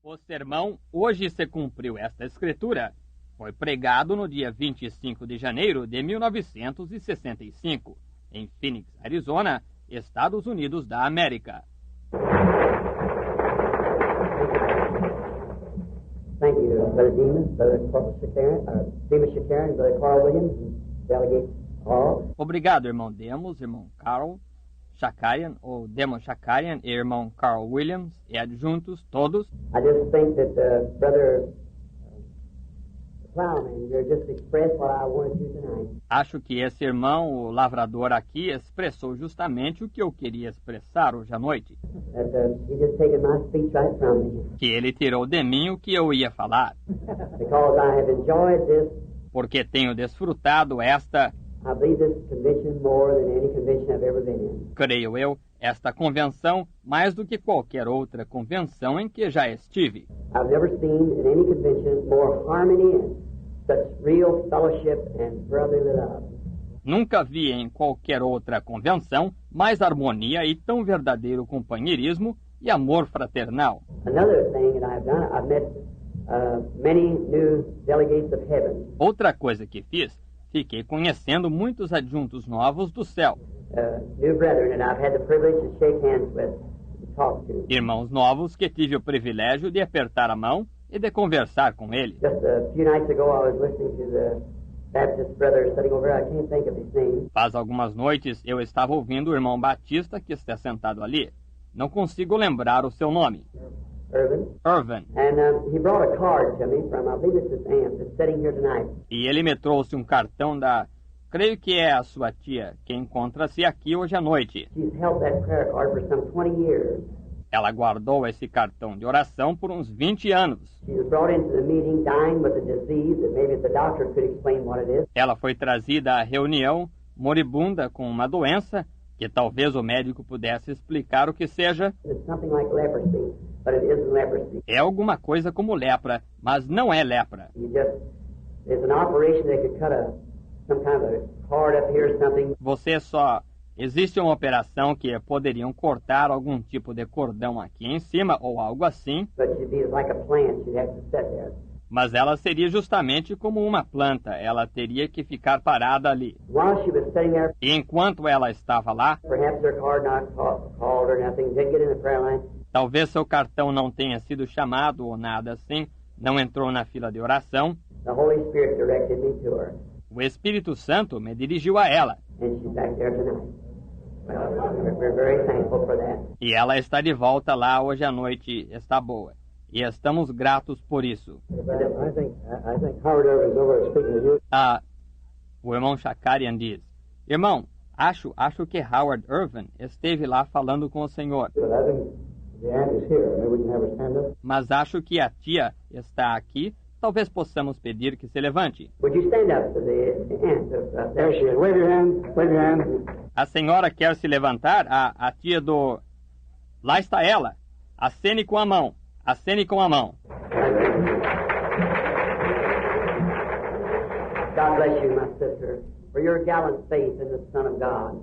O sermão Hoje se cumpriu esta escritura foi pregado no dia 25 de janeiro de 1965, em Phoenix, Arizona, Estados Unidos da América. Thank you, Brother Demas, Brother Demas Shakarian, Brother Carl Williams, Delegate Hall. Obrigado, irmão Demos, irmão Carl Shakarian, ou Demos Shakarian e irmão Carl Williams, e adjuntos, todos. I just think that Brother Plowman, you just expressed what I wanted to tonight. Acho que esse irmão, o lavrador aqui, expressou justamente o que eu queria expressar hoje à noite. That he just taken my speech right from me. Que ele tirou de mim o que eu ia falar. Because I have enjoyed this, Porque tenho desfrutado esta, I believe this convention more than any convention I've ever been in. creio eu, esta convenção mais do que qualquer outra convenção em que já estive. I've never seen in any convention more harmony and such real fellowship and brotherly love. Nunca vi em qualquer outra convenção mais harmonia e tão verdadeiro companheirismo e amor fraternal. Another thing that I've done, I've met many new delegates of heaven. Outra coisa que fiz, fiquei conhecendo muitos adjuntos novos do céu. New brethren that I've had the privilege to shake hands with and talk to. Irmãos novos que tive o privilégio de apertar a mão e de conversar com eles. Just a few nights ago, I was listening to the Baptist brother sitting over there. I can't think of his name. Faz algumas noites eu estava ouvindo o irmão Batista que está sentado ali. Não consigo lembrar o seu nome. Irvin. Irvin. And he brought a card to me from, I believe it's his aunt that's sitting here tonight. E ele me trouxe um cartão da... Creio que é a sua tia, que encontra-se aqui hoje à noite. She's held that prayer card for some 20 years. Ela guardou esse cartão de oração por uns 20 anos. She was brought into the meeting dying with a disease that maybe the doctor could explain what it is. Ela foi trazida à reunião moribunda com uma doença que talvez o médico pudesse explicar o que seja. It's something like leprosy, but it isn't leprosy. É alguma coisa como lepra, mas não é lepra. There's an operation that could cut some kind of a cord up here or something. Existe uma operação que poderiam cortar algum tipo de cordão aqui em cima ou algo assim, But she'd be like a plant. She'd have to sit there. mas ela seria justamente como uma planta. Ela teria que ficar parada ali. While she was sitting there, E enquanto ela estava lá, perhaps her card not called or nothing, didn't get in the prayer line. talvez seu cartão não tenha sido chamado ou nada assim, não entrou na fila de oração. The Holy Spirit directed me to her, O Espírito Santo me dirigiu a ela. and she's back there tonight. Well, we're very thankful for that. E ela está de volta lá hoje à noite, está boa. E estamos gratos por isso. I think Howard Irvin's over speaking to you. O irmão Shakarian diz: Irmão, acho que Howard Irvin esteve lá falando com o Senhor. But I think the aunt is here. Maybe we can have her stand up. Mas acho que a tia está aqui. Talvez possamos pedir que se levante. Would you stand up to the aunt? There she is. Wave your hand. Wave your hand. A senhora quer se levantar? A tia do... Lá está ela. Acene com a mão. Acene com a mão. God bless you, my sister, for your gallant faith in the Son of God.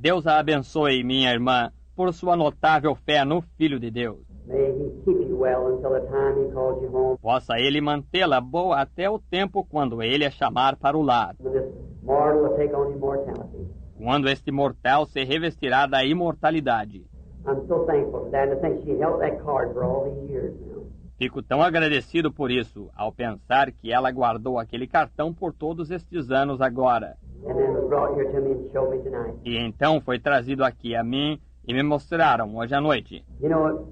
Deus a abençoe, minha irmã, por sua notável fé no Filho de Deus. May he keep you well until the time he calls you home. Possa ele mantê-la boa até o tempo quando ele a chamar para o lar. When this mortal will take on immortality. Quando este mortal se revestirá da imortalidade. I'm so thankful for that, and to think she held that card for all these years now. Fico tão agradecido por isso, ao pensar que ela guardou aquele cartão por todos estes anos agora. And then was brought here to me and showed me tonight. E então foi trazido aqui a mim e me mostraram hoje à noite. You know what?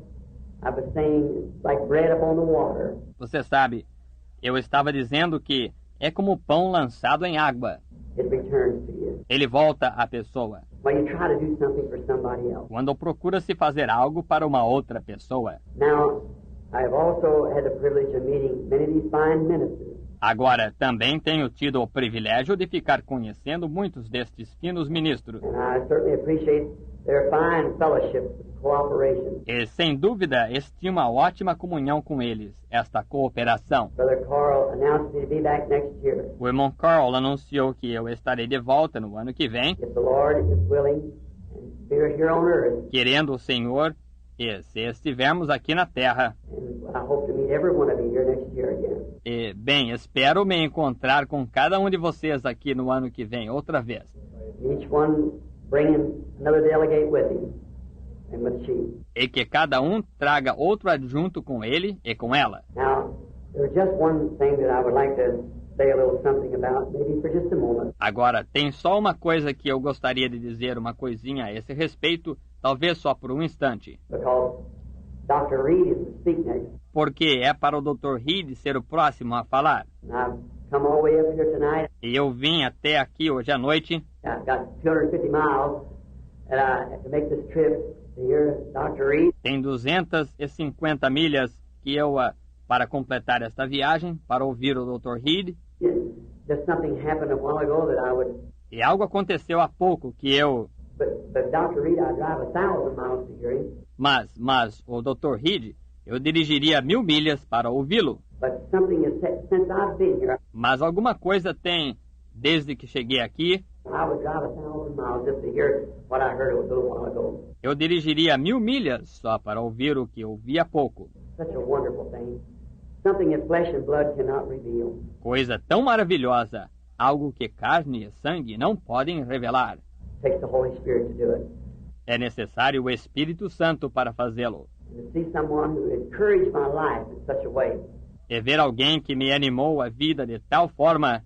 I was saying, like bread upon the water. Você sabe, eu estava dizendo que é como pão lançado em água. It returns to you. Ele volta à pessoa. When you try to do something for somebody else. Quando procura-se fazer algo para uma outra pessoa. Now, I've also had the privilege of meeting many of these fine ministers. Agora, também tenho tido o privilégio de ficar conhecendo muitos destes finos ministros. And I certainly appreciate their fine fellowship and cooperation. E, sem dúvida, estimo a ótima comunhão com eles, esta cooperação. Brother Carl announced me to be back next year. O irmão Carl anunciou que eu estarei de volta no ano que vem, If the Lord is willing, and we're here on earth. querendo o Senhor, e se estivermos aqui na terra. And I hope to meet every one of you here next year again. E, bem, espero me encontrar com cada um de vocês aqui no ano que vem, outra vez. Each one bringing another delegate with him and with she. E que cada um traga outro adjunto com ele e com ela. Now, there's just one thing that I would like to say a little something about, maybe for just a moment. Agora, tem só uma coisa que eu gostaria de dizer, uma coisinha a esse respeito, talvez só por um instante. Because Dr. Reed is to speak next. Porque é para o Dr. Reed ser o próximo a falar. And I've come all the way up here tonight. E eu vim até aqui hoje à noite. I've got 250 miles to make this trip to hear Dr. Reed. Tem 250 milhas que eu para completar esta viagem, para ouvir o Dr. Reed. Just something happened a while ago that I would... E algo aconteceu há pouco que eu... But Dr. Reed, I drive 1,000 miles to hear him. Mas o Dr. Reed, eu dirigiria 1000 milhas para ouvi-lo. But something has since I've been here. Mas alguma coisa tem, desde que cheguei aqui, I would drive 1,000 miles just to hear what I heard a little while ago. eu dirigiria 1000 milhas só para ouvir o que ouvi há pouco. Such a wonderful thing. Something that flesh and blood cannot reveal. Coisa tão maravilhosa, algo que carne e sangue não podem revelar. Takes the Holy Spirit to do it. É necessário o Espírito Santo para fazê-lo. And to see someone who encouraged my life in such a way, E ver alguém que me animou a vida de tal forma,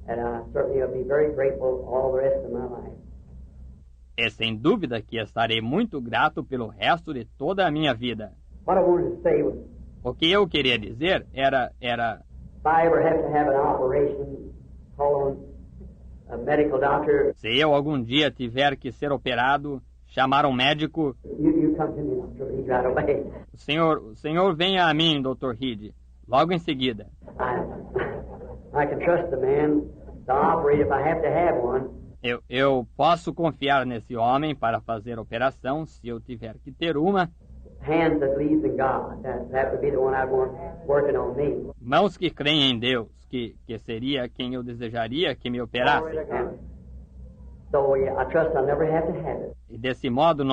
and I certainly will be very grateful all the rest of my life. é sem dúvida que estarei muito grato pelo resto de toda a minha vida. What I wanted to say was, O que eu queria dizer era if I ever have to have an operation, call on a medical doctor, se eu algum dia tiver que ser operado, chamar um médico, you come to me, Dr. Reed, right away. o senhor venha a mim, Dr. Reed, logo em seguida. I can trust the man to operate if I have to have one. Eu posso confiar nesse homem para fazer a operação se eu tiver que ter uma. Hands that believes in God. That would be the one I'd want working on me. Mãos que creem em Deus, que seria quem eu desejaria que me operasse. And so yeah, I trust I'll never have to have it. E desse modo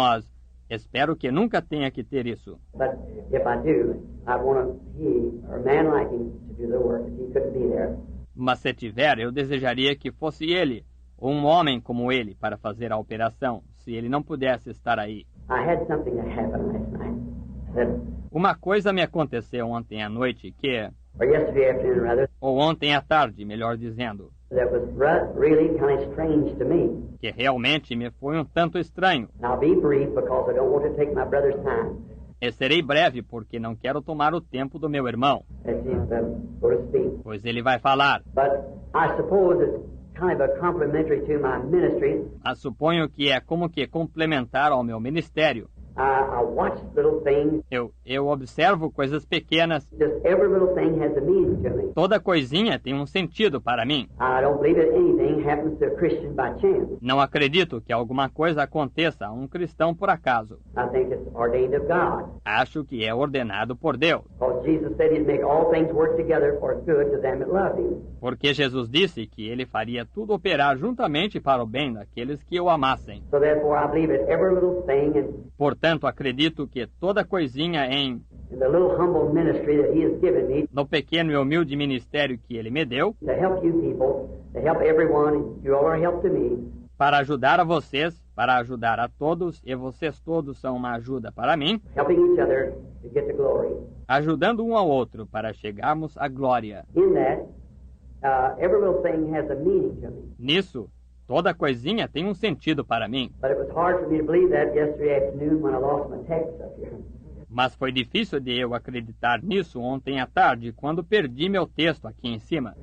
espero que nunca tenha que ter isso. But if I do, I want he or a man like him to do the work. If he couldn't be there. Mas se tiver, eu desejaria que fosse ele, ou um homem como ele, para fazer a operação, se ele não pudesse estar aí. I had something that happened last night. Uma coisa me aconteceu ontem à noite Or yesterday afternoon, rather. ou ontem à tarde, melhor dizendo, That was really kind of strange to me. que realmente me foi um tanto estranho. And I'll be brief because I don't want to take my brother's time. E serei breve porque não quero tomar o tempo do meu irmão, As he's going to speak. pois ele vai falar. But I suppose it's kind of a complimentary to my ministry. Mas suponho que é como que complementar ao meu ministério. I watch little things. Eu observo coisas pequenas. Just every little thing has a meaning to me. Toda coisinha tem um sentido para mim. I don't believe that anything happens to a Christian by chance. Não acredito que alguma coisa aconteça a um cristão por acaso. I think it's ordained of God. Acho que é ordenado por Deus. Because Jesus said he'd make all things work together for good to them that love him. Porque Jesus disse que ele faria tudo operar juntamente para o bem daqueles que o amassem. So therefore I believe that every little thing Portanto, acredito que toda coisinha in the little humble ministry that he has given me no pequeno e humilde ministério que ele me deu, to help you people, to help everyone, and you all are help to me. para ajudar a vocês, para ajudar a todos, e vocês todos são uma ajuda para mim, Helping each other to get to glory. ajudando um ao outro para chegarmos à glória. In that, every little thing has a meaning to me. Nisso, toda coisinha tem um sentido para mim, But it was hard for me to believe that yesterday afternoon when I lost my text up here. mas foi difícil de eu acreditar nisso ontem à tarde, quando perdi meu texto aqui em cima.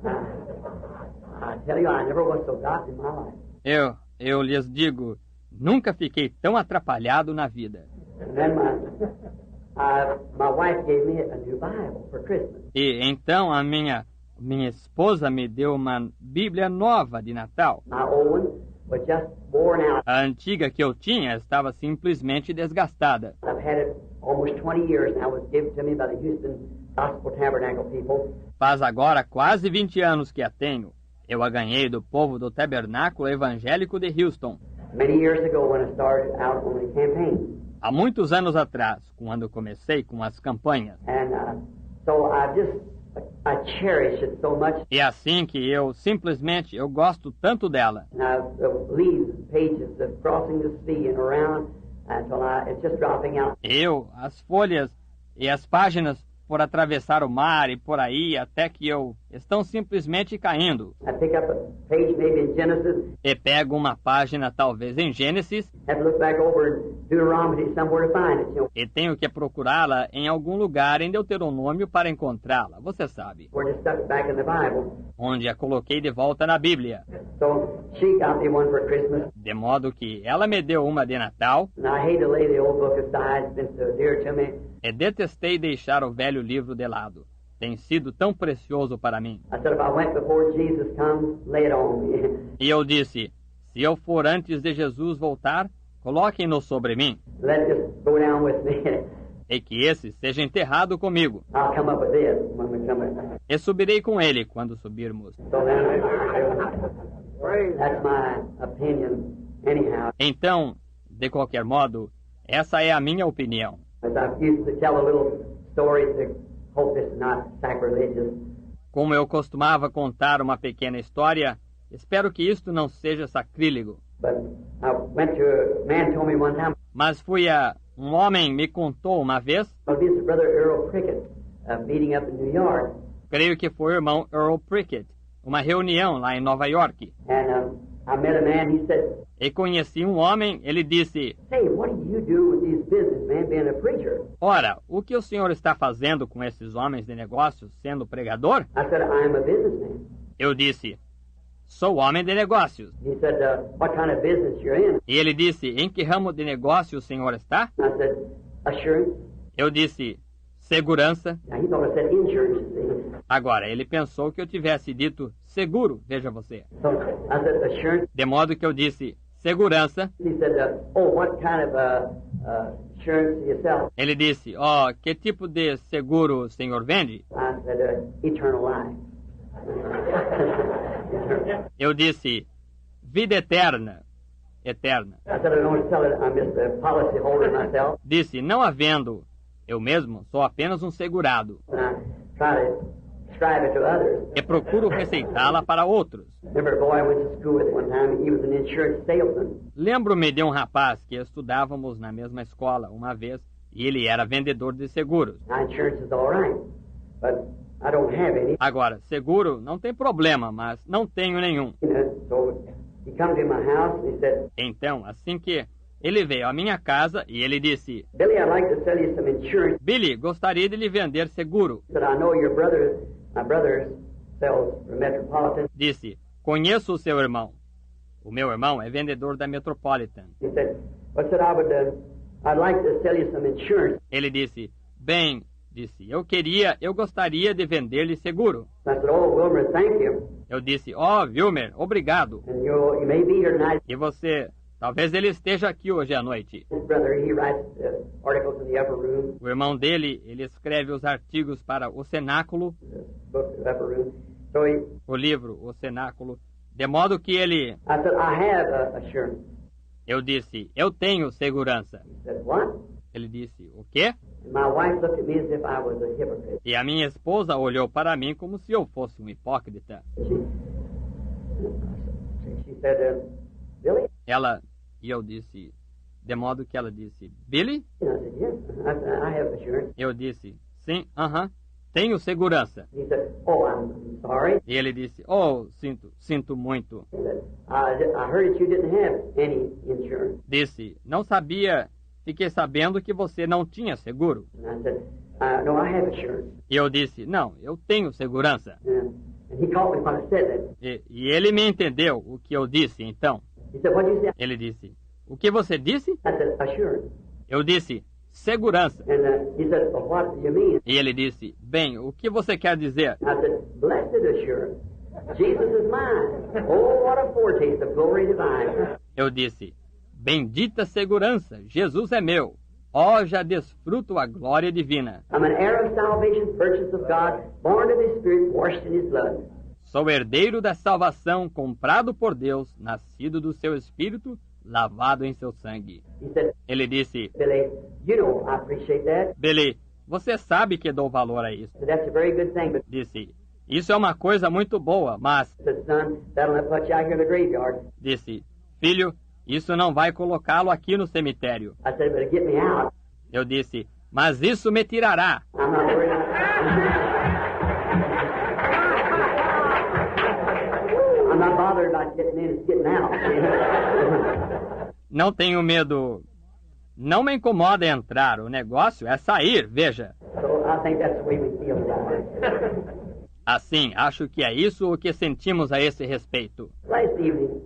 I tell you, I never was so gotten in my life. Eu lhes digo, nunca fiquei tão atrapalhado na vida. And then my wife gave me a new Bible for Christmas. E então a minha esposa me deu uma Bíblia nova de Natal. My old one was just worn out. A antiga que eu tinha estava simplesmente desgastada. I've had it almost 20 years now. It was given to me by the Houston Gospel Tabernacle people. Faz agora quase 20 anos que a tenho. Eu a ganhei do povo do Tabernáculo Evangélico de Houston. Many years ago when I started out on the campaign. Há muitos anos atrás, quando comecei com as campanhas. And So I cherish it so much. É assim que eu gosto tanto dela. And leaves, pages of crossing the sea and around until it's just dropping out. As folhas e as páginas por atravessar o mar e por aí até que estão simplesmente caindo. I pick up a page maybe in Genesis. E pego uma página talvez em Gênesis. Have to look back over in Deuteronomy somewhere to find it. E tenho que procurá-la em algum lugar em Deuteronômio para encontrá-la. Você sabe. We're just stuck back in the Bible. Onde a coloquei de volta na Bíblia. So she got me one for Christmas. De modo que ela me deu uma de Natal. And I hate to lay the old book aside. It's been so dear to me. E detestei deixar o velho livro de lado. Tem sido tão precioso para mim. I said, if I went before Jesus comes, lay it on me. E eu disse, se eu for antes de Jesus voltar, coloquem-no sobre mim. Let it just go down with me. E que esse seja enterrado comigo. I'll come up with this when we come up. E subirei com ele quando subirmos. So then, that's my opinion anyhow. Então, de qualquer modo, essa é a minha opinião. As I used to tell a little story to hope this is not sacrilegious. Como eu costumava contar uma pequena história, espero que isto não seja sacrílego. But I went to a man told me one time. Mas um homem me contou uma vez. This is Brother Earl Prickett meeting up in New York. Creio que foi o irmão Earl Prickett, uma reunião lá em Nova York. And I met a man. He said, E conheci um homem, ele disse, "Hey, what do you do with these businessmen being a preacher?" ora, o que o senhor está fazendo com esses homens de negócios sendo pregador? I said, "I'm a businessman." Eu disse, sou homem de negócios. He said, "What kind of business you're in?" E ele disse, em que ramo de negócio o senhor está? I said, "Assurance." Eu disse, segurança. Now he thought I said insurance. You see. Agora, ele pensou que eu tivesse dito seguro, veja você. So I said, "Assurance." De modo que eu disse, segurança. He said, what kind of insurance do you sell?" Ele disse, que tipo de seguro o senhor vende? I said, eternal life. Eu disse, vida eterna. Eterna. I said, I don't tell it. I'm just a policy holder myself. Disse, não havendo, eu mesmo sou apenas um segurado. And I try to describe it to others. E procuro receitá-la para outros. Remember a boy I went to school with one time. He was an insurance salesman. Lembro-me de um rapaz que estudávamos na mesma escola uma vez e ele era vendedor de seguros. Now, insurance is all right, but I don't have any. Agora, seguro não tem problema, mas não tenho nenhum. You know, so he come to my house and he said, Então, assim que ele veio à minha casa e ele disse, "Billy, I'd like to sell you some insurance." Billy, gostaria de lhe vender seguro. He said, "I know my brother sells for Metropolitan." Disse, conheço o seu irmão. O meu irmão é vendedor da Metropolitan. He said, "I said I'd like to sell you some insurance." Ele disse, bem, eu gostaria de vender-lhe seguro. I said, "Oh, Wilmer, thank you." Eu disse, Wilmer, obrigado. And you may be here tonight. E você, talvez ele esteja aqui hoje à noite. His brother, he writes articles in the upper room, O irmão dele, ele escreve os artigos para o Cenáculo, the book, the upper room. So o livro, o Cenáculo, de modo que ele... I said, "I have assurance." Eu disse, eu tenho segurança. He said, "What?" Ele disse, o quê? And my wife looked at me as if I was a hypocrite. E a minha esposa olhou para mim como se eu fosse um hipócrita. She said, "Billy?" E eu disse, de modo que ela disse, Billy? And I said, "Yes." I said, "I have assurance." Eu disse, sim, tenho segurança. He said, "Oh, I'm sorry." E ele disse, sinto muito. He said, I heard that you didn't have any insurance." Disse, fiquei sabendo que você não tinha seguro. And I said, "No, I have assurance." E eu disse, não, eu tenho segurança. And he caught me when I said that. E ele me entendeu o que eu disse, então. He said, "What did you say?" Ele disse, o que você disse? I said, "Assurance." Eu disse, segurança. And he said, "Well, what do you mean?" E ele disse, bem, o que você quer dizer? I said, "Blessed assurance. Jesus is mine. Oh, what a foretaste of glory divine." Eu disse, bendita segurança, Jesus é meu. Já desfruto a glória divina. I'm an heir of salvation, purchased of God, born of His Spirit, washed in His blood. Sou herdeiro da salvação, comprado por Deus, nascido do seu Espírito, lavado em seu sangue. He said, Ele disse, "Billy, you know I appreciate that." Billy, você sabe que dou valor a isso. I said, that's a very good thing, but Disse, isso é uma coisa muito boa, mas... I said, son, that'll not put you out here in the graveyard. Disse, filho, isso não vai colocá-lo aqui no cemitério. I said, but it'll get me out. Eu disse, mas isso me tirará. I'm not worried. I'm not bothered about getting in, it's getting out. Não tenho medo. Não me incomoda entrar. O negócio é sair, veja. So I think that's the way we feel about it. Assim, acho que é isso o que sentimos a esse respeito. Last evening,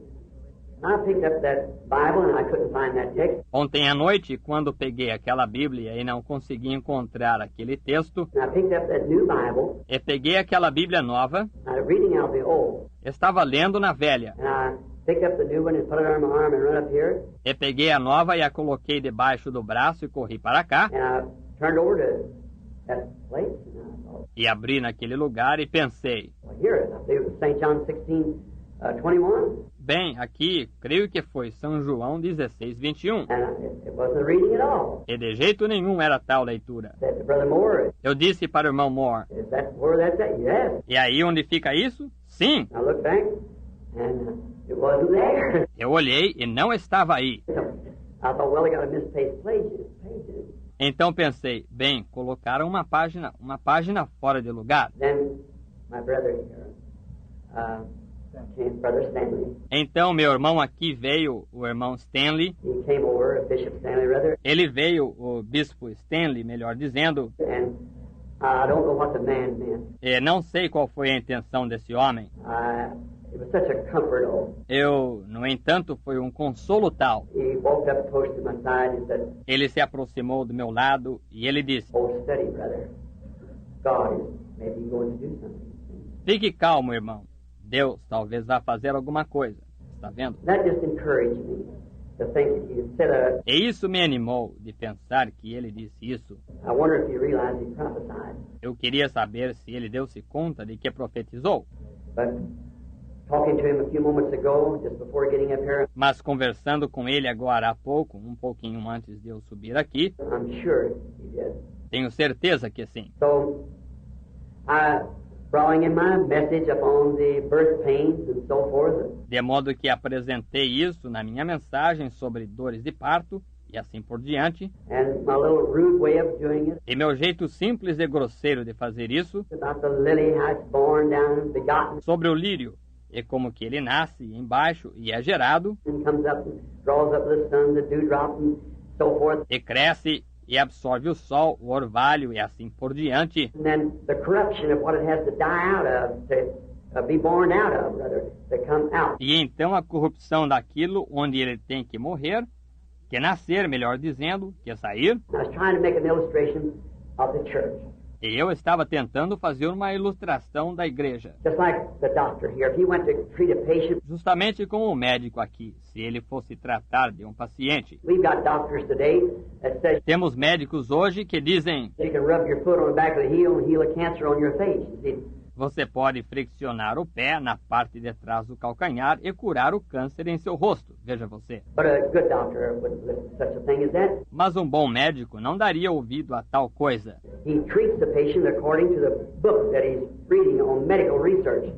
I picked up that Bible and I couldn't find that text. Ontem à noite, quando peguei aquela Bíblia e não consegui encontrar aquele texto, And I picked up that new Bible. e peguei aquela Bíblia nova, I was reading out the old. estava lendo na velha, And I picked up the new one and put it on my arm and run up here. e peguei a nova e a coloquei debaixo do braço e corri para cá, And I turned over to that place and I thought, e abri naquele lugar e pensei, well, here it is. I believe it was St. John 16:21. bem, aqui, creio que foi São João 16:21, And it wasn't reading at all. e de jeito nenhum era tal leitura. I said to Brother Moore, Eu disse para o irmão Moore, is that where that's at? Yes. e aí onde fica isso? Sim, I looked back and it wasn't there. eu olhei e não estava aí. So I thought, well, they got a misplaced pages. Então pensei, bem, colocaram uma página fora de lugar. Then my brother here, Brother Stanley, Então meu irmão aqui veio, o irmão Stanley, he came over, Bishop Stanley rather, ele veio, o bispo Stanley, melhor dizendo, and I don't know what the man meant. e não sei qual foi a intenção desse homem. It was such a comfort. No entanto, foi um consolo tal. He walked up close to my side and said, Ele se aproximou do meu lado e ele disse, "Oh, steady, brother. God is maybe going to do something." fique calmo, irmão. Deus talvez vá fazer alguma coisa. Está vendo? That just encouraged me to think that he said, E isso me animou de pensar que ele disse isso. I wonder if you realize he prophesied. Eu queria saber se ele deu-se conta de que profetizou. But talking to him a few moments ago, just before getting up here, Mas conversando com ele agora há pouco, um pouquinho antes de eu subir aqui, I'm sure he did. tenho certeza que sim. So, I brought in my message upon the birth pains and so forth. De modo que apresentei isso na minha mensagem sobre dores de parto e assim por diante. And my little rude way of doing it, E meu jeito simples e grosseiro de fazer isso, about the lily, how it's born down and begotten, sobre o lírio, e como que ele nasce embaixo e é gerado, and comes up and draws up the sun, the dewdrop, and so forth. e cresce e absorve o sol, o orvalho e assim por diante. And then the corruption of what it has to die out of, to be born out of, rather, to come out. E então a corrupção daquilo onde ele tem que morrer, que nascer, melhor dizendo, que sair. I was trying to make an illustration of the church. E eu estava tentando fazer uma ilustração da igreja. Just like the doctor here, if he went to treat a patient, Justamente como o médico aqui, se ele fosse tratar de um paciente. we've got doctors today that says Temos médicos hoje que dizem, you can rub your foot on the back of the heel and heal a cancer on your face. You see, você pode friccionar o pé na parte de trás do calcanhar e curar o câncer em seu rosto. Veja você. but a good doctor wouldn't listen to such a thing as that. Mas um bom médico não daria ouvido a tal coisa. He treats the patient according to the book that he's reading on medical research.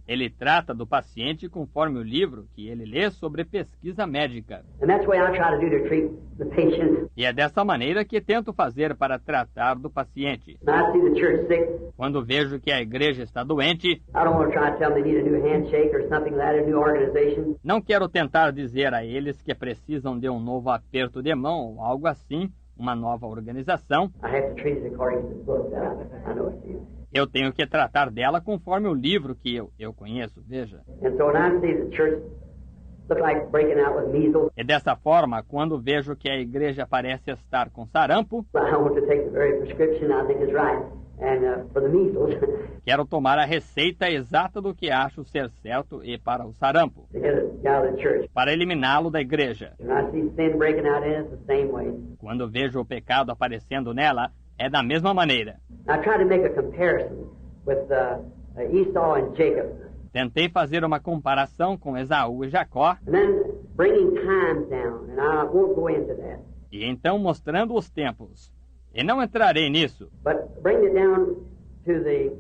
Ele trata do paciente conforme o livro que ele lê sobre pesquisa médica. And that's the way I try to do to treat the patient. E é dessa maneira que tento fazer para tratar do paciente. When I see the church sick, Quando vejo que a igreja está doente, I don't want to try to tell them they need a new handshake or something like that, a new organization. não quero tentar dizer a eles que precisam de um novo aperto de mão ou algo assim, uma nova organização. I have to treat it according to the book that I know it is. Eu tenho que tratar dela conforme o livro que eu conheço, veja. And so when I see the church look like breaking out with measles, E dessa forma, quando vejo que a igreja parece estar com sarampo, I want to take the very prescription I think is right, and for the measles, quero tomar a receita exata do que acho ser certo e para o sarampo, to get it out of the church. para eliminá-lo da igreja. When I see sin breaking out in it, it's the same way. Quando vejo o pecado aparecendo nela, é da mesma maneira. I try to make a comparison with Esau and Jacob, Tentei fazer uma comparação com Esaú e Jacó, and then bringing times down, and I won't go into that. e então mostrando os tempos. E não entrarei nisso, but bring it down to the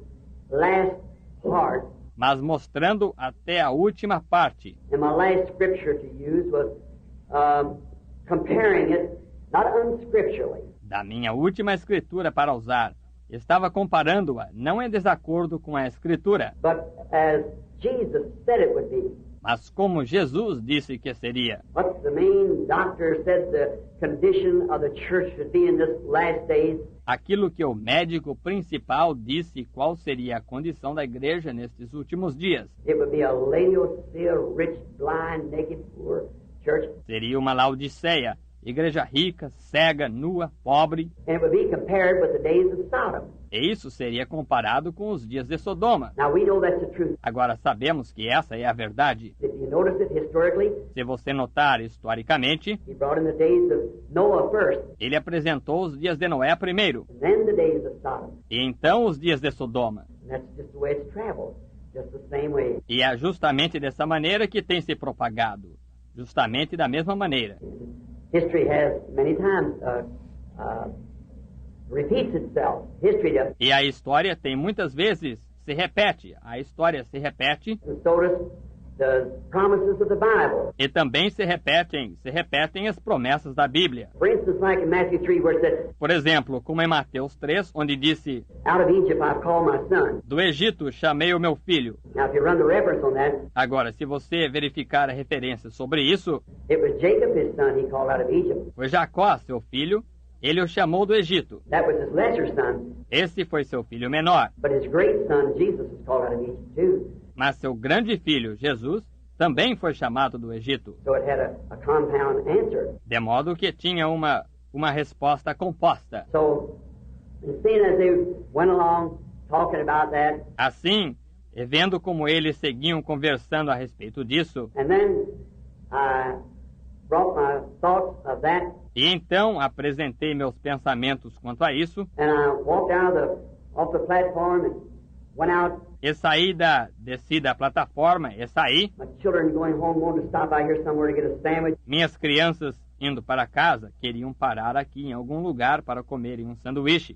last part. mas mostrando até a última parte. And my last scripture to use was comparing it, not unscripturally. Da minha última escritura para usar, estava comparando-a não em desacordo com a escritura, But as Jesus said it would be. mas como Jesus disse que seria. What the main doctor said the condition of the church would be in this last days. Aquilo que o médico principal disse qual seria a condição da igreja nestes últimos dias. It would be a Laodicea, rich, blind, naked, poor church. Seria uma Laodiceia, igreja rica, cega, nua, pobre. And it would be compared with the days of Sodom. E isso seria comparado com os dias de Sodoma. Now we know that's the truth. Agora sabemos que essa é a verdade. If you notice it historically, Se você notar historicamente, he brought in the days of Noah first, ele apresentou os dias de Noé primeiro, and then the days of Sodom. e então os dias de Sodoma. And that's just the way it's traveled, just the same way. E é justamente dessa maneira que tem se propagado. Justamente da mesma maneira. History has many times repeats itself. History does. E a história tem muitas vezes se repete. A história se repete And so does the promises of the Bible. e também se repetem as promessas da Bíblia. For instance, like in Matthew 3, where it said, Por exemplo, como em Mateus 3, onde disse: out of Egypt I've called my son. do Egito chamei o meu filho. Now, if you run the reference on that, Agora, se você verificar a referência sobre isso, it was Jacob, his son, he called out of Egypt. foi Jacó, seu filho, ele o chamou do Egito. That was his lesser son, Esse foi seu filho menor. but his great son, Jesus, was called out of Egypt too. Mas seu grande filho, Jesus, também foi chamado do Egito. So it had a compound answer. De modo que tinha uma resposta composta. So, and seeing as they went along talking about that, Assim, e vendo como eles seguiam conversando a respeito disso, and then I brought my thoughts of that, e então apresentei meus pensamentos quanto a isso, and I walked off the platform and went out. e desci da plataforma, e saí, My children going home wanted to stop by here somewhere to get a sandwich. minhas crianças indo para casa queriam parar aqui em algum lugar para comerem um sanduíche.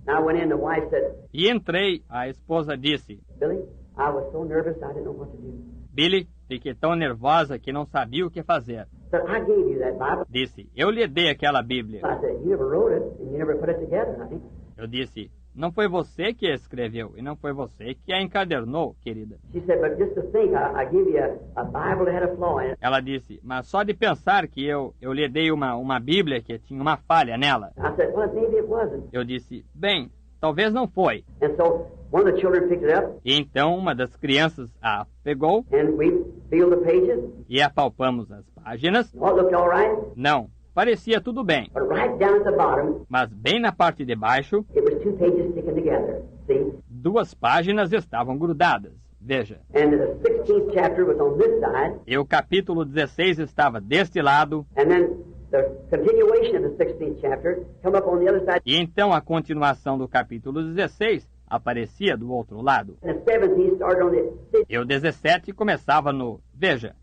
And I went in, the wife said, E entrei, a esposa disse: Billy, I was so nervous I didn't know what to do. Billy, fiquei tão nervosa que não sabia o que fazer. Said, I gave you that Bible. Disse: eu lhe dei aquela Bíblia. I said, you never wrote it and you never put it together, honey. Eu disse: não foi você que a escreveu e não foi você que a encadernou, querida. She said, but just to think, I give you a Bible that had a flaw in it. Ela disse: mas só de pensar que eu lhe dei uma Bíblia que tinha uma falha nela. I said, well, maybe it wasn't. Eu disse: bem, talvez não foi. And so one of the children picked it up E então uma das crianças a pegou and we feel the pages. e apalpamos as páginas. Oh, it looked all right. Não, parecia tudo bem. But right down at the bottom, Mas bem na parte de baixo, it was two pages sticking together. See? 2 páginas estavam grudadas. Veja. And the 16th chapter was on this side. E o capítulo 16 estava deste lado. And then the continuation of the 16th chapter come up on the other side. E então a continuação do capítulo 16 aparecia do outro lado. And the 17th started on the E o 17 começava no... Veja,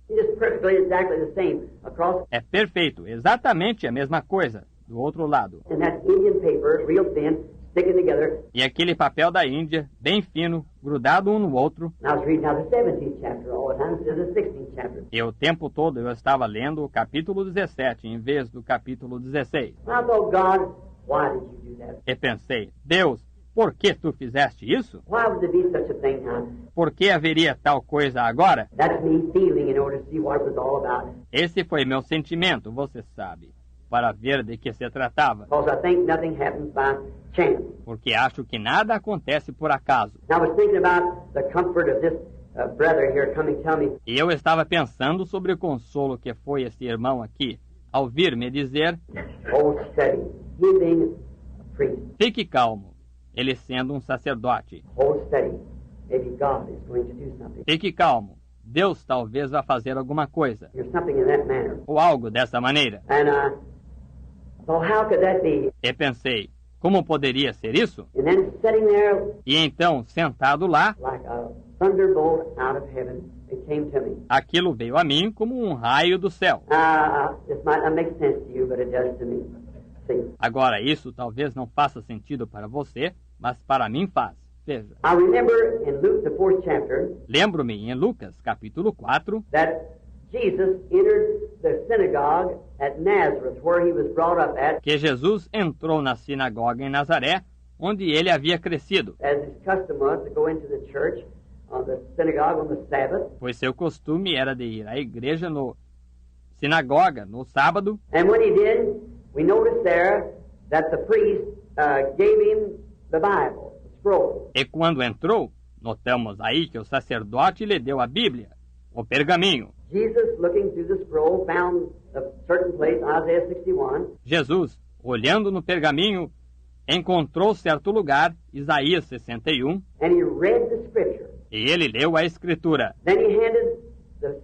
just perfectly exactly the same across. é perfeito, exatamente a mesma coisa, do outro lado. And that Indian paper, real thin, sticking together. E aquele papel da Índia, bem fino, grudado um no outro. And I was reading now the 17th chapter all the time instead of the 16th chapter. E o tempo todo eu estava lendo o capítulo 17 em vez do capítulo 16. I thought, God, why did you do that? E pensei: Deus, por que tu fizeste isso? Why would there be such a thing now? Por que haveria tal coisa agora? That's me feeling in order to see what it was all about. Esse foi meu sentimento, você sabe, para ver de que se tratava. Because I think nothing happens by chance. Porque acho que nada acontece por acaso. I was thinking about the comfort of this brother here coming to tell me, E eu estava pensando sobre o consolo que foi esse irmão aqui, ao vir me dizer: oh, steady, he being a priest, fique calmo, ele sendo um sacerdote. oh, steady, maybe God is going to do something. Fique calmo, Deus talvez vá fazer alguma coisa, There's something in that manner. ou algo dessa maneira. And I thought, how could that be? E pensei: como poderia ser isso? And then sitting there E então, sentado lá, like a thunderbolt out of heaven, it came to me. aquilo veio a mim como um raio do céu. This might not make sense to you, but it does to me. See. Agora, isso talvez não faça sentido para você, mas para mim faz. Veja. I remember in Luke, the 4th chapter, Lembro-me em Lucas, capítulo 4, that Jesus entered the synagogue at Nazareth, where he was brought up at, que Jesus entrou na sinagoga em Nazaré, onde ele havia crescido, as his custom was to go into the church, the synagogue on the Sabbath. pois seu costume era de ir à igreja sinagoga no sábado. And when he did, we noticed there that the priest gave him the Bible, the scroll. E quando entrou, notamos aí que o sacerdote lhe deu a Bíblia, o pergaminho. Jesus, looking through the scroll, found a certain place, Isaiah 61, Jesus, olhando no pergaminho, encontrou certo lugar, Isaías 61, and he read the scripture. e ele leu a Escritura. Then he handed the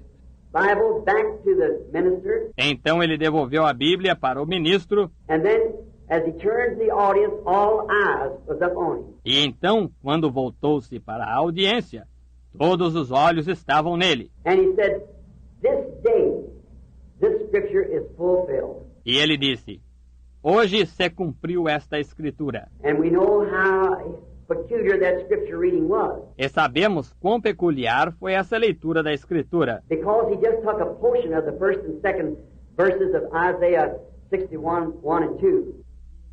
Bible back to the minister, Então ele devolveu a Bíblia para o ministro, and then as he turned to the audience, all eyes was up on him. e então, quando voltou-se para a audiência, todos os olhos estavam nele. And he said, "This day, this scripture is fulfilled." E ele disse, hoje se cumpriu esta Escritura. And we know how peculiar that scripture reading was, E sabemos quão peculiar foi essa leitura da Escritura, because he just took a portion of the first and second verses of Isaiah 61, 1 and 2.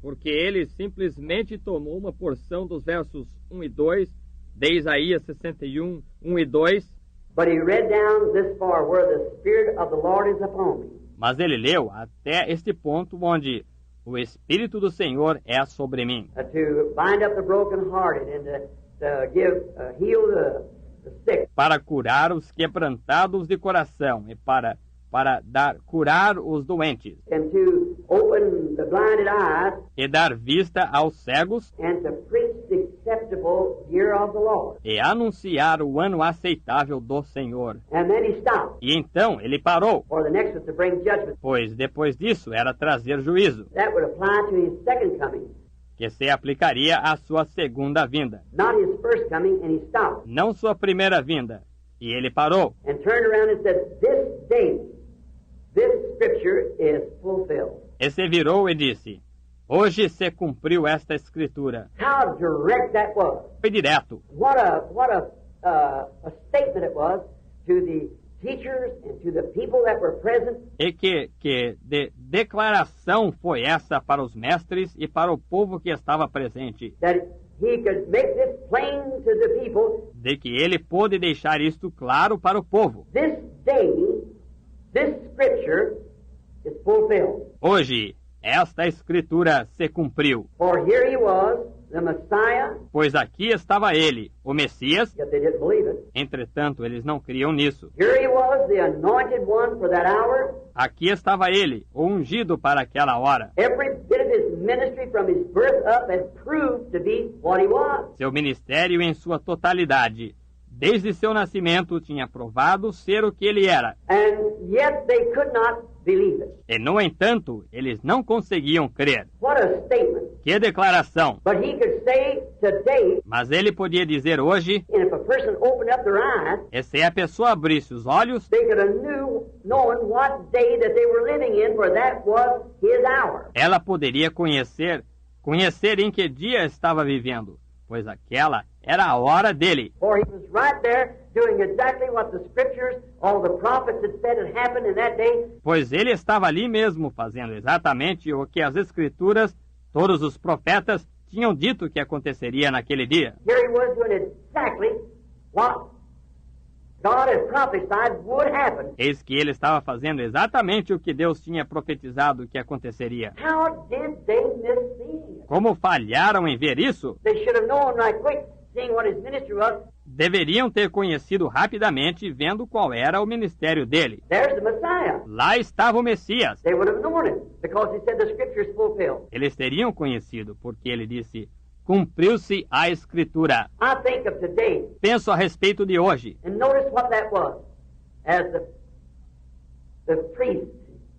porque ele simplesmente tomou uma porção dos versos 1 e 2 de Isaías 61, 1 e 2, But he read down this far, where the Spirit of the Lord is upon me. mas ele leu até este ponto onde o Espírito do Senhor é sobre mim, To bind up the brokenhearted and to give, heal the sick, para curar os quebrantados de coração e para curar os doentes and to open the blinded eyes, e dar vista aos cegos and to preach the acceptable year of the Lord. e anunciar o ano aceitável do Senhor. And then he stopped, E então ele parou, for the next was to bring judgment. pois depois disso era trazer juízo, That would apply to his second coming, que se aplicaria à sua segunda vinda, not his first coming, and he stopped não sua primeira vinda. E ele parou and turned around and said, "This day, this scripture is fulfilled." e se virou e disse, hoje se cumpriu esta Escritura. How direct that was! Foi direto. What a statement it was to the teachers and to the people that were present. E que declaração foi essa para os mestres e para o povo que estava presente, That he could make this plain to the people. de que ele pôde deixar isto claro para o povo. This day, this scripture is fulfilled. Hoje, esta Escritura se cumpriu, For here he was, the Messiah, pois aqui estava ele, o Messias. yet they didn't believe it. Entretanto, eles não criam nisso. Here he was, the anointed one for that hour. Aqui estava ele, o ungido para aquela hora. Every bit of his ministry from his birth up had proved to be what he was. Seu ministério em sua totalidade, desde seu nascimento, tinha provado ser o que ele era. And yet they could not believe it. E, no entanto, eles não conseguiam crer. What a statement. Que declaração! But he could say today, Mas ele podia dizer hoje, and if a person opened up their eyes, e se a pessoa abrisse os olhos, they could have known what day that they were living in, for that was his hour. ela poderia conhecer em que dia estava vivendo, pois aquela era a hora dele. For he was right there doing exactly what the scriptures, all the prophets had said had happened in that day. Pois ele estava ali mesmo fazendo exatamente o que as Escrituras, todos os profetas, tinham dito que aconteceria naquele dia. Here he was doing exactly what God had prophesied would happen. Eis que ele estava fazendo exatamente o que Deus tinha profetizado que aconteceria. How did they miss seeing it? Como falharam em ver isso? They should have known right quick, seeing what his ministry was. Deveriam ter conhecido rapidamente, vendo qual era o ministério dele. There's the Messiah. Lá estava o Messias. They would have known it because he said the scriptures fulfilled. Eles teriam conhecido, porque ele disse, cumpriu-se a Escritura. I think of today, Penso a respeito de hoje. and notice what that was. As the priest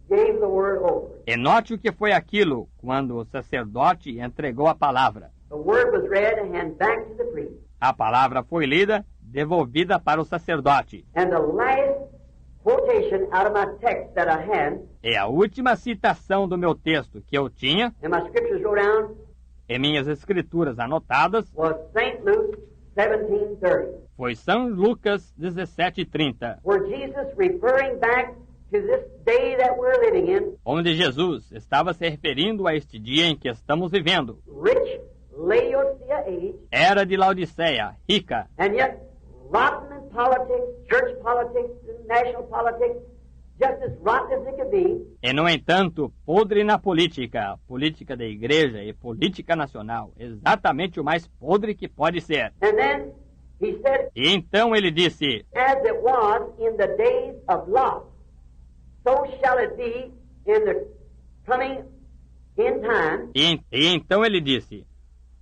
gave the word over. E note o que foi aquilo quando o sacerdote entregou a palavra. The word was read and handed back to the priest. A palavra foi lida, devolvida para o sacerdote. And the last quotation quotation out of my text that I had, E a última citação do meu texto que eu tinha, and my scriptures wrote down, em minhas escrituras anotadas, was St. Luke 17:30, foi São Lucas 17:30, where Jesus, referring back to this day that we're living in, onde Jesus estava se referindo a este dia em que estamos vivendo. rich Laodicea age, Era de Laodiceia, rica, and yet rotten in politics, church politics, and national politics, just as rotten as it could be. e no entanto, podre na política, política da igreja e política nacional, exatamente o mais podre que pode ser. And then he said, E então ele disse, as it was in the days of Lot, so shall it be in the coming in time. e então ele disse,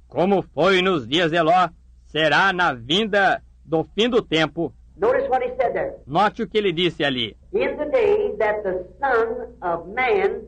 como foi nos dias de Ló, será na vinda do fim do tempo. Notice what he said there. Note o que ele disse ali, In the day that the Son of Man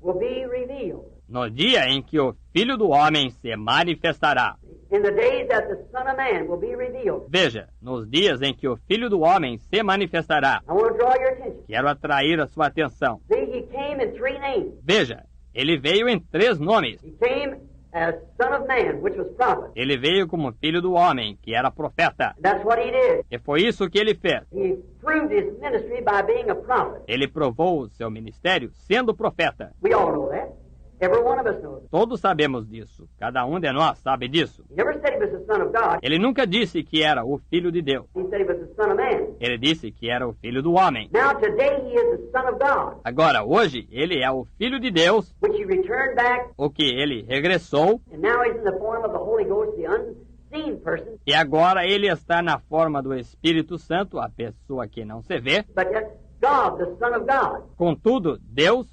will be revealed. no dia em que o Filho do Homem se manifestará. In the days that the Son of Man will be revealed. Veja, nos dias em que o Filho do Homem se manifestará. I want to draw your attention. Quero atrair a sua atenção. See, he came in 3 names. Veja, ele veio em 3 nomes. He came as Son of Man, which was prophet. Ele veio como Filho do Homem, que era profeta. That's what he did. E foi isso que ele fez. He proved his ministry by being a prophet. Ele provou o seu ministério sendo profeta. We all know that. Every one of us knows it. Todos sabemos disso. Cada um de nós sabe disso. He never said he was the Son of God. Ele nunca disse que era o Filho de Deus. He said he was the Son of Man. Ele disse que era o Filho do Homem. Now today he is the Son of God, Agora, hoje, ele é o Filho de Deus, which he returned back, o que ele regressou, and now he's in the form of the Holy Ghost, the unseen person, e agora ele está na forma do Espírito Santo, a pessoa que não se vê. but yet God, the Son of God. Contudo, Deus,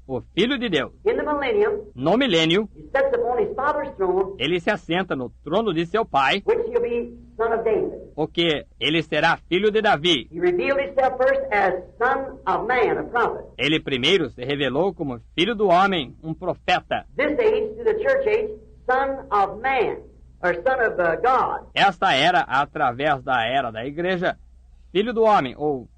o Filho de Deus, In the millennium, no milênio, he sits upon his Father's throne, ele se assenta no trono de seu pai, which he'll be Son of David. o que ele será filho de Davi. He revealed himself first as Son of Man, a prophet. Ele primeiro se revelou como Filho do Homem, um profeta. This age, to the church age, Son of Man, or Son of God. Esta era, através da era da igreja, Filho do Homem, ou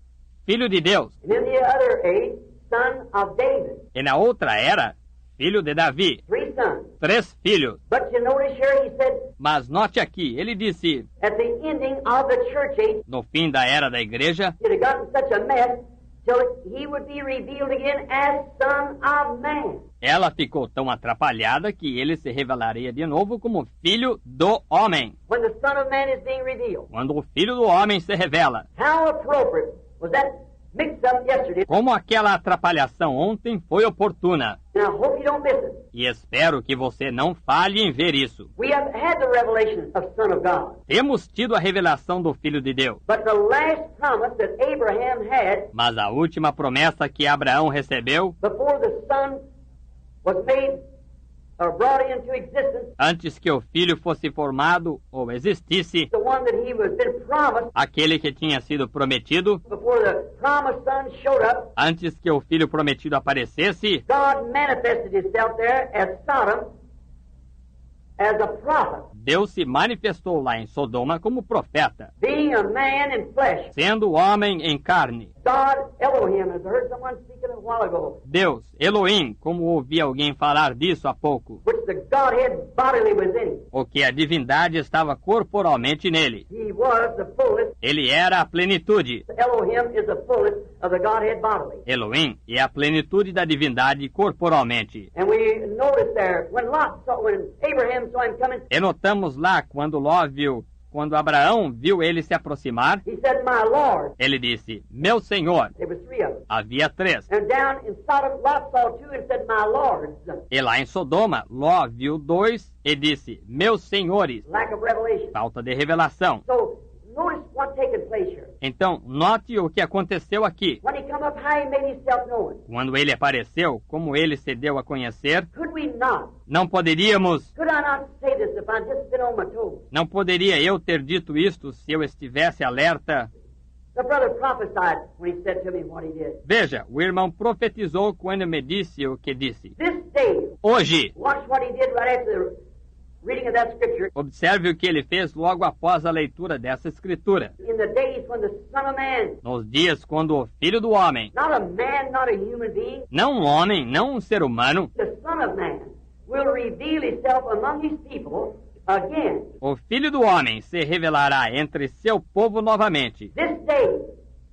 Filho de Deus. And in the other age, Son of David. E na outra era, Filho de Davi. 3 sons. 3 filhos. But you notice here he said, Mas note aqui, ele disse, at the ending of the church age, no fim da era da igreja, it had gotten such a mess till he would be revealed again as Son of Man. ela ficou tão atrapalhada que ele se revelaria de novo como Filho do Homem. When the Son of Man is being revealed. Quando o Filho do Homem se revela. How appropriate was that mix-up yesterday? Como aquela atrapalhação ontem foi oportuna. And I hope you don't miss it. E espero que você não falhe em ver isso. We have had the revelation of Son of God. Temos tido a revelação do Filho de Deus. But the last promise that Abraham had Mas a última promessa que Abraão recebeu, before the Son was made or brought into existence, antes que o Filho fosse formado ou existisse, the one that he was been promised aquele que tinha sido prometido, before the promised Son showed up, antes que o Filho prometido aparecesse, God manifested himself there as Sodom as a prophet, Deus se manifestou lá em Sodoma como profeta, being a man in flesh. sendo homem em carne. God, Elohim, as I heard someone speaking a while ago, Deus, Elohim, como ouvi alguém falar disso há pouco, which the Godhead bodily was in him. o que a divindade estava corporalmente nele. He was the fullness. Ele era a plenitude. Elohim is the fullness of the Godhead bodily. Elohim é a plenitude da divindade corporalmente. And we noticed there, when Abraham saw him coming, E notamos lá, quando Abraão viu ele se aproximar, he said, my Lord. ele disse, meu Senhor. There was 3 of them. Havia 3. And down in Sodom, Lot saw 2 and said, my Lords. E lá em Sodoma, Ló viu 2 e disse, meus senhores. Lack of revelation. Falta de revelação. So, notice what's taking place here. Então, note o que aconteceu aqui. When he come up, how he made himself known. Quando ele apareceu, como ele se deu a conhecer, Could we not? não poderíamos, Could I not say this if I'd just been on my toes? não poderia eu ter dito isto se eu estivesse alerta. The brother prophesied when he said to me what he did. Veja, o irmão profetizou quando me disse o que disse. This day, Hoje, watch what he did right after the reading of that scripture, Observe o que ele fez logo após a leitura dessa escritura. in the days when the Son of Man, Nos dias quando o Filho do Homem, not a man, not a human being, não um homem, não um ser humano, the Son of Man, will reveal himself among his people again. o Filho do Homem se revelará entre seu povo novamente. This day,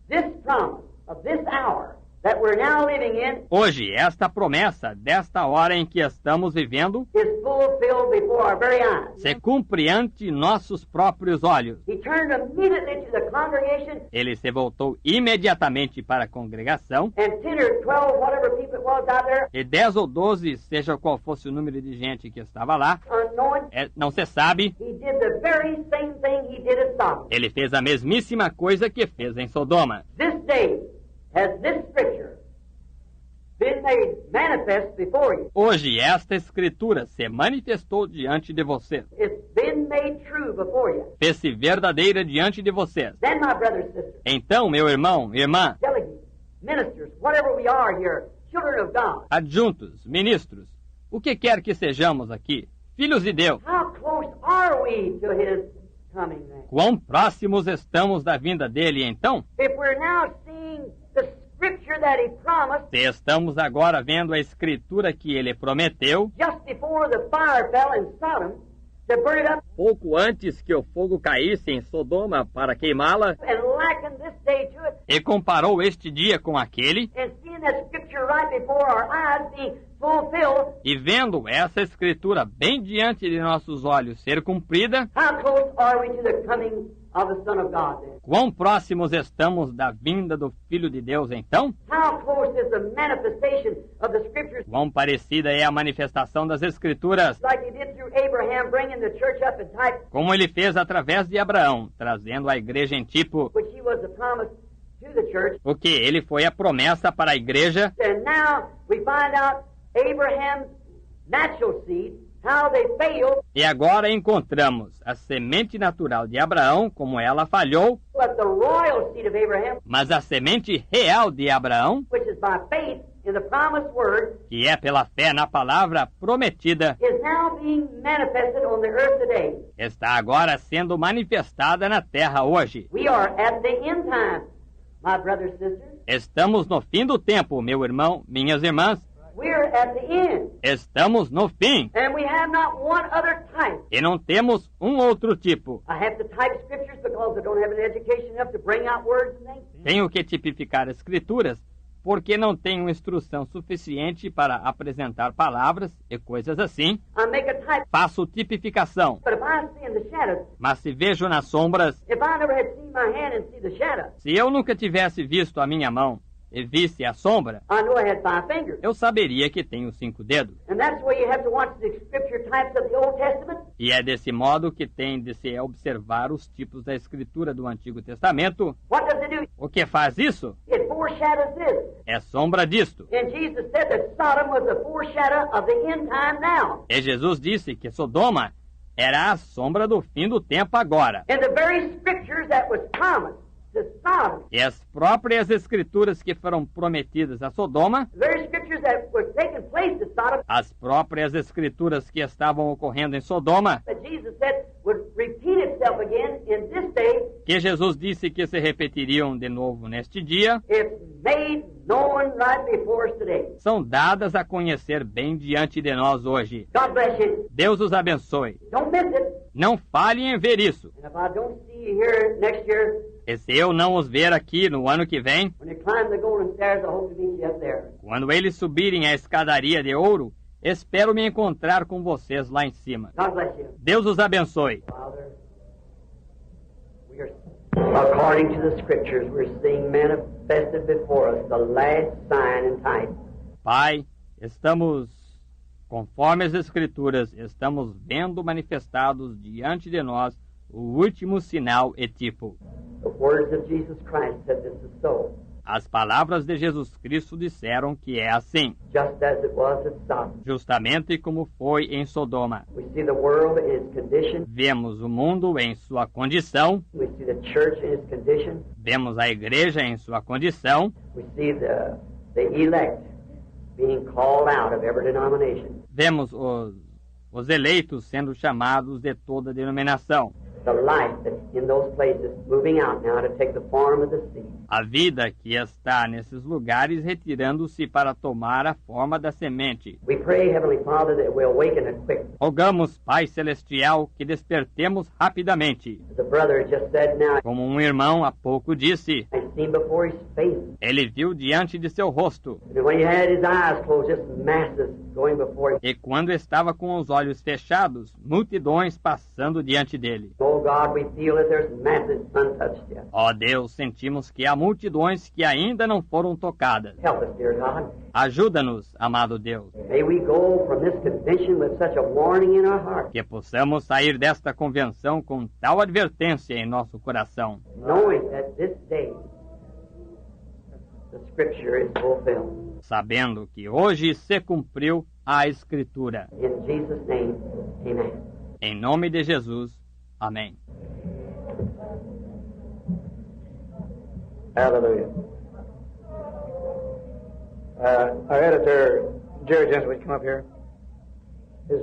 this promise of this hour that we're now living in Hoje, esta promessa desta hora em que estamos vivendo is fulfilled before our very eyes. se cumpre ante nossos próprios olhos. He turned immediately to the congregation, Ele se voltou imediatamente para a congregação and 10 or 12, whatever people it was out there, e 10 ou 12, seja qual fosse o número de gente que estava lá, unknowing, não se sabe, he did the very same thing he did at Sodom. ele fez a mesmíssima coisa que fez em Sodoma. This day has this scripture been made manifest before you. Hoje, esta escritura se manifestou diante de vocês. It's been made true before you. Fez-se verdadeira diante de vocês. Then, my brother and sister, Então, meu irmão, irmã, delegates, ministers, whatever we are here, children of God, adjuntos, ministros, o que quer que sejamos aqui, filhos de Deus, how close are we to his coming then? quão próximos estamos da vinda dele então? If we're now seeing the scripture that he promised Se estamos agora vendo a escritura que ele prometeu, just before the fire fell in Sodom to burn it up pouco antes que o fogo caísse em Sodoma para queimá-la, and liken this day to it, e comparou este dia com aquele, and seeing that scripture right before our eyes being fulfilled, e vendo essa escritura bem diante de nossos olhos ser cumprida, how close are we to the coming of the Son of God then? quão próximos estamos da vinda do Filho de Deus então? How close is the manifestation of the scriptures Quão parecida é a manifestação das escrituras, like he did through Abraham, bringing the church up in type, como ele fez através de Abraão, trazendo a igreja em tipo, which he was the promise to the church. o que ele foi a promessa para a igreja, And now we find out Abraham's natural seed, how they failed, e agora encontramos a semente natural de Abraão, como ela falhou, but the royal seed of Abraham, mas a semente real de Abraão, which is by faith in the promised word, que é pela fé na palavra prometida, is now being manifested on the earth today. está agora sendo manifestada na terra hoje. We are at the end time, my brothers and sisters. Estamos no fim do tempo, meu irmão, minhas irmãs. We're at the end. Estamos no fim. And we have not one other type. E não temos um outro tipo. I have to type scriptures because I don't have an education enough to bring out words and things. Tenho que tipificar escrituras, porque não tenho instrução suficiente para apresentar palavras e coisas assim. I make a type, Faço tipificação. but if I see in the shadows, Mas se vejo nas sombras, if I never had seen my hand and see the shadow, se eu nunca tivesse visto a minha mão e visse a sombra, I know I had 5 fingers. eu saberia que tenho 5 dedos. And that's the way you have to watch the scripture types of the Old Testament. E é desse modo que tem de se observar os tipos da escritura do Antigo Testamento. What does it do? O que faz isso? It foreshadows this. É sombra disto. And Jesus said that Sodom was a foreshadow of the end time now. E Jesus disse que Sodoma era a sombra do fim do tempo agora. And the very scriptures that was promised to Sodom, E as próprias escrituras que foram prometidas a Sodoma, the very scriptures that were taking place at Sodom, as próprias escrituras que estavam ocorrendo em Sodoma, that Jesus said would repeat itself again in this day, que Jesus disse que se repetiriam de novo neste dia, it's made known right before us today. são dadas a conhecer bem diante de nós hoje. God bless you. Deus os abençoe. Don't miss it. Não falhem em ver isso. And if I don't see you here next year, E se eu não os ver aqui no ano que vem, when you climb the golden stairs, I hope to meet you up there. quando eles subirem a escadaria de ouro, espero me encontrar com vocês lá em cima. God bless you. Deus os abençoe. Father, we are, according to the scriptures, we're seeing manifested before us the last sign and type. Pai, estamos, conforme as Escrituras, estamos vendo manifestados diante de nós o último sinal e tipo. The words of Jesus Christ said this is so, As palavras de Jesus Cristo disseram que é assim, just as it was at Sodom. justamente como foi em Sodoma. We see the world in its condition. Vemos o mundo em sua condição, We see the church in its condition. vemos a igreja em sua condição, We see the elect being called out of every denomination. vemos os eleitos sendo chamados de toda denominação, the life that's in those places moving out now to take the form of the seed. a vida que está nesses lugares retirando-se para tomar a forma da semente. We pray, Heavenly Father, that we'll awaken it quick. Rogamos, Pai Celestial, que despertemos rapidamente. As the brother just said now, Como um irmão há pouco disse, I seen before his face. ele viu diante de seu rosto, And when he had his eyes closed, just masses going before him. e quando estava com os olhos fechados, multidões passando diante dele. Oh God, we feel that there's masses untouched yet. Ó Deus, sentimos que há multidões que ainda não foram tocadas. Help us, dear God. Ajuda-nos, amado Deus, May we go from this convention with such a warning in our heart, que possamos sair desta convenção com tal advertência em nosso coração, knowing that this day the Scripture is fulfilled. sabendo que hoje se cumpriu a Escritura. In Jesus' name, amen. Em nome de Jesus, amém. Hallelujah. Our editor, Jerry Jensen, would you come up here? His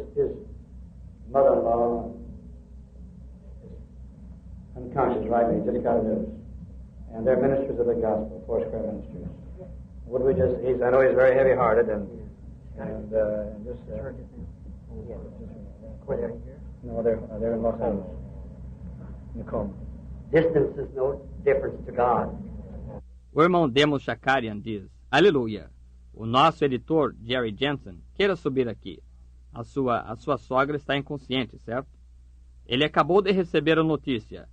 mother-in-law is unconscious right now. He just got news. And they're ministers of the gospel, Foursquare Ministries. Would we just, I know he's very heavy-hearted and just... No, they're in Los Angeles. In the coma. Distance is no difference to God. O irmão Demos Shakarian diz, aleluia, o nosso editor, Jerry Jensen, queira subir aqui. A sua sogra está inconsciente, certo? Ele acabou de receber a notícia.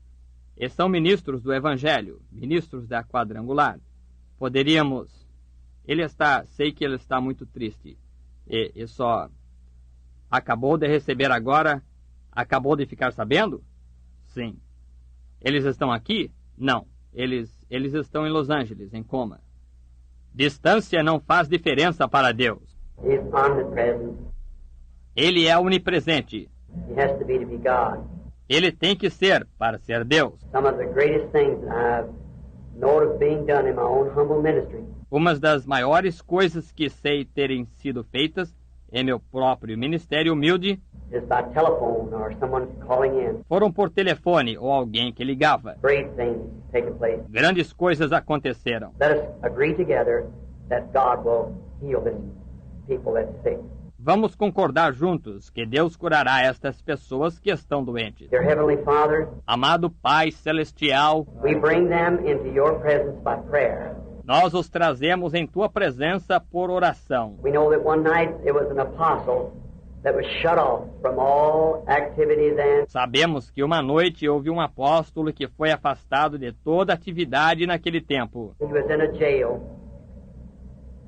E são ministros do Evangelho, ministros da Quadrangular. Poderíamos... sei que ele está muito triste. E só... Acabou de receber agora? Acabou de ficar sabendo? Sim. Eles estão aqui? Não. Eles estão em Los Angeles, em coma. Distância não faz diferença para Deus. He's omnipresent. Ele é onipresente. He has to be God. Ele tem que ser para ser Deus. Some of the greatest things that I've known of being done in my own humble ministry Uma das maiores coisas que sei terem sido feitas em meu próprio ministério humilde is by telephone or someone calling in. foram por telefone ou alguém que ligava. Great things taking place. Grandes coisas aconteceram. Let us agree together that God will heal this people that's sick. Vamos concordar juntos que Deus curará estas pessoas que estão doentes. Dear Heavenly Father, Amado Pai Celestial, we bring them into your presence by prayer. nós os trazemos em Tua presença por oração. We know that one night there was an apostle that was shut off from all activity then. Sabemos que uma noite houve um apóstolo que foi afastado de toda atividade naquele tempo. He was in a jail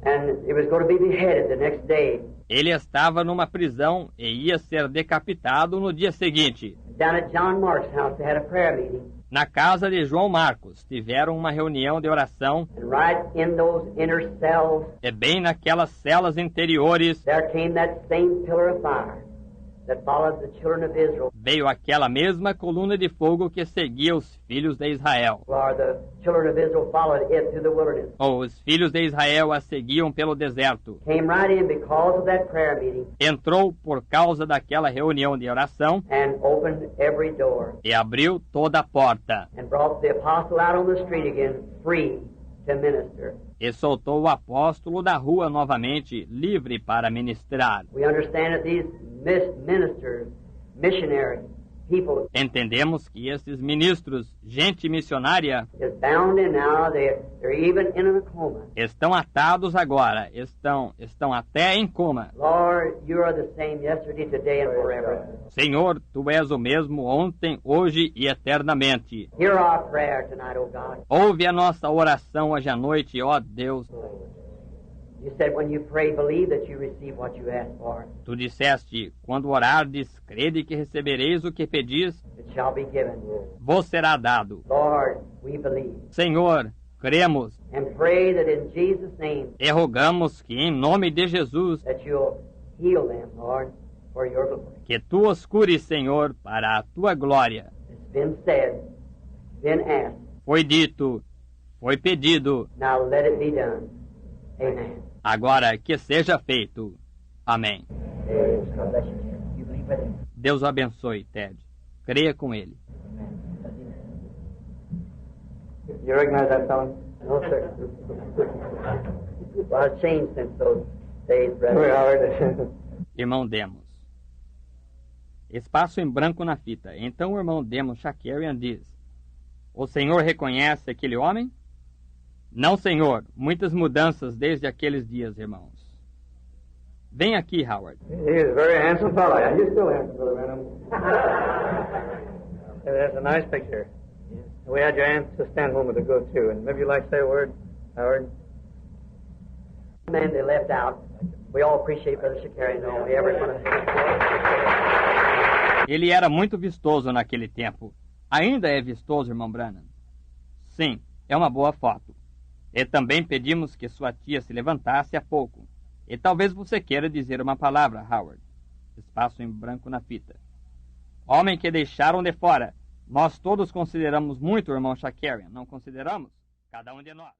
and he was going to be beheaded the next day. Ele estava numa prisão e ia ser decapitado no dia seguinte. Down at John Mark's house they had a prayer meeting. Na casa de João Marcos, tiveram uma reunião de oração And right in those inner cells, e bem naquelas celas interiores there came that same pillar of fire that followed the children of Israel, veio aquela mesma coluna de fogo que seguia os filhos de Israel. or the children of Israel followed it through the wilderness. Ou os filhos de Israel a seguiam pelo deserto. Came right in because of that prayer meeting Entrou por causa daquela reunião de oração and opened every door e abriu toda a porta. and brought the apostle out on the street again, free to minister. E soltou o apóstolo da rua novamente, livre para ministrar. We understand that these ministers, missionaries, people Entendemos que esses ministros, gente missionária, is bound in now. They're even in a coma. estão atados agora, estão até em coma. Lord, you are the same yesterday, today, and forever. Senhor, Tu és o mesmo ontem, hoje e eternamente. Hear our prayer tonight, O God. Ouve a nossa oração hoje à noite, ó Deus. You said when you pray, believe that you receive what you ask for. Tu disseste, quando orardes, crede que recebereis o que pedis, It shall be given. vos será dado. Lord, we believe. Senhor, cremos And pray that in Jesus' name e rogamos que em nome de Jesus, that you'll heal them, Lord, for your glory. que Tu os cures, Senhor, para a Tua glória. It's been said, been asked. Foi dito, foi pedido, Now let it be done. Amen. agora que seja feito. Amém. God bless you. You believe Deus o abençoe, Ted. Creia com ele. You recognize that fellow? No, sir. Well, it's changed since those days, Very brother. hard. Irmão Demos. Espaço em branco na fita. Então o irmão Demos Shakarian diz: O senhor reconhece aquele homem? Não, senhor. Muitas mudanças desde aqueles dias, irmãos. Vem aqui, Howard. He is a very handsome fellow. Yeah, he's still handsome, Brother Branham. That's a nice picture. We had your aunt to stand home to go to, and maybe you'd like to say a word, Howard? Man, they left out. We all appreciate Brother Shakarian, though. We ever want to. Ele era muito vistoso naquele tempo. Ainda é vistoso, irmão Branham? Sim, é uma boa foto. E também pedimos que sua tia se levantasse há pouco. E talvez você queira dizer uma palavra, Howard. Espaço em branco na fita. Homem que deixaram de fora. Nós todos consideramos muito o irmão Shakarian, não consideramos? Cada um de nós.